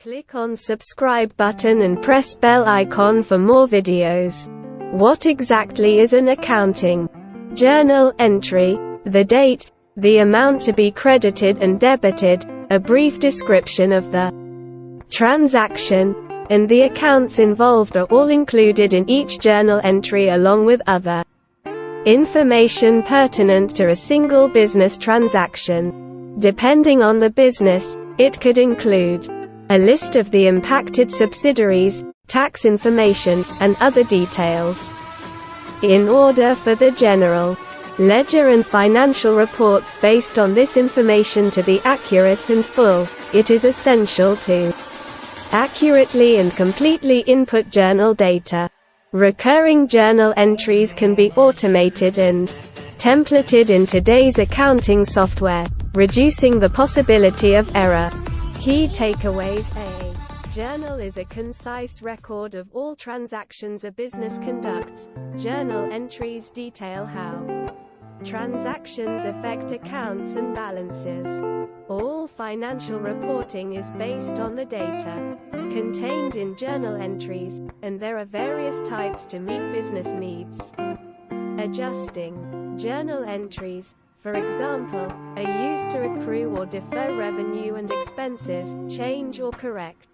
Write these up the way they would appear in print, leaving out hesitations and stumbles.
Click on subscribe button and press bell icon for more videos. What exactly is an accounting journal entry? The date, the amount to be credited and debited, a brief description of the transaction, and the accounts involved are all included in each journal entry along with other information pertinent to a single business transaction. Depending on the business, it could include a list of the impacted subsidiaries, tax information, and other details. In order for the general ledger and financial reports based on this information to be accurate and full, it is essential to accurately and completely input journal data. Recurring journal entries can be automated and templated in today's accounting software, reducing the possibility of error. Key takeaways: A journal is a concise record of all transactions a business conducts. Journal entries detail how transactions affect accounts and balances. All financial reporting is based on the data contained in journal entries, and there are various types to meet business needs. Adjusting journal entries, for example, are used to accrue or defer revenue and expenses, change or correct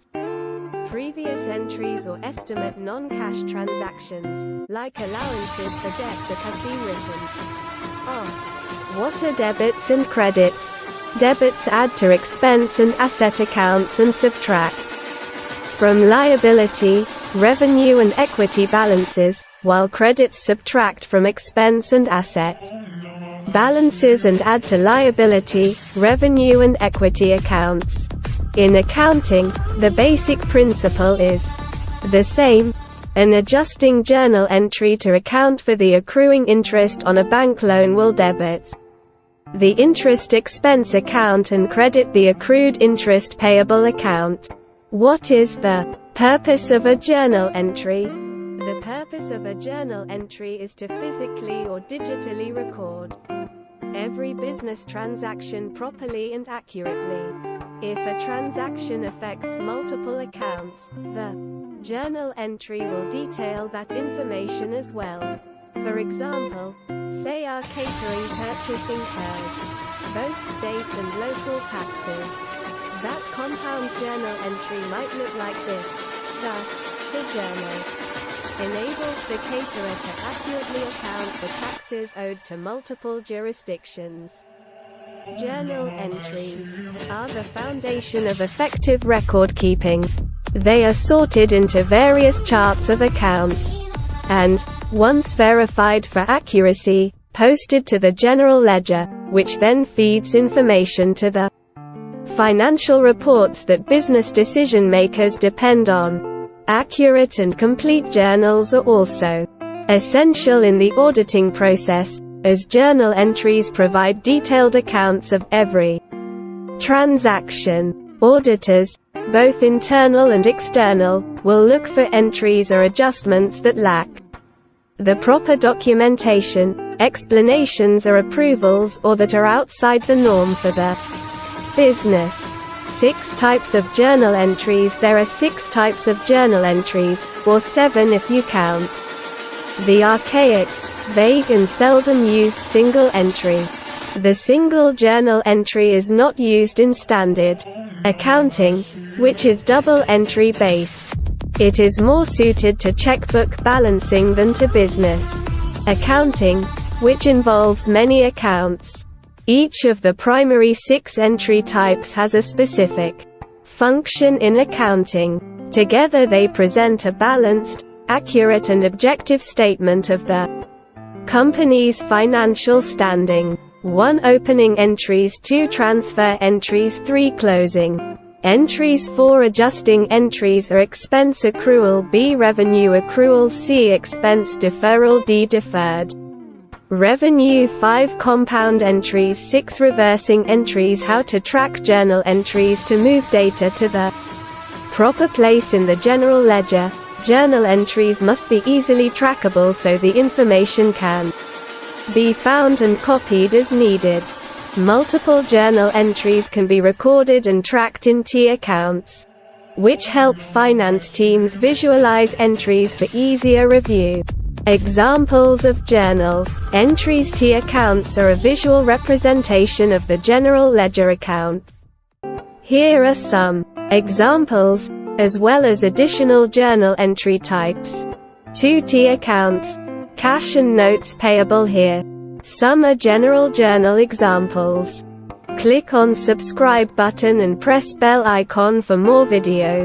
previous entries or estimate non-cash transactions, like allowances for debt that have been written off. What are debits and credits? Debits add to expense and asset accounts and subtract from liability, revenue and equity balances, while credits subtract from expense and asset balances and add to liability, revenue and equity accounts. In accounting, the basic principle is the same: an adjusting journal entry to account for the accruing interest on a bank loan will debit the interest expense account and credit the accrued interest payable account. What is the purpose of a journal entry? The purpose of a journal entry is to physically or digitally record every business transaction properly and accurately. If a transaction affects multiple accounts, the journal entry will detail that information as well. For example, say our catering purchase incurs both state and local taxes. That compound journal entry might look like this. Thus, the journal enables the caterer to accurately account for taxes owed to multiple jurisdictions. Journal entries are the foundation of effective record keeping. They are sorted into various charts of accounts, and, once verified for accuracy, posted to the general ledger, which then feeds information to the financial reports that business decision makers depend on. Accurate and complete journals are also essential in the auditing process, as journal entries provide detailed accounts of every transaction. Auditors, both internal and external, will look for entries or adjustments that lack the proper documentation, explanations or approvals, or that are outside the norm for the business. 6 types of journal entries. There are 6 types of journal entries, or 7 if you count the archaic, vague and seldom used single entry. The single journal entry is not used in standard accounting, which is double entry based. It is more suited to checkbook balancing than to business accounting, which involves many accounts. Each of the primary 6 entry types has a specific function in accounting. Together they present a balanced, accurate and objective statement of the company's financial standing. 1 Opening entries, 2 Transfer entries, 3 Closing entries, 4 Adjusting entries are expense accrual, B Revenue accrual, C Expense deferral, D Deferred revenue, 5 Compound entries, 6 Reversing entries. How to track journal entries to move data to the proper place in the general ledger. Journal entries must be easily trackable so the information can be found and copied as needed. Multiple journal entries can be recorded and tracked in T accounts. which help finance teams visualize entries for easier review. Examples of journal entries. T accounts are a visual representation of the general ledger account. Here are some examples, as well as additional journal entry types. 2T accounts, cash and notes payable. Here some are general journal examples. Click on subscribe button and press bell icon for more videos.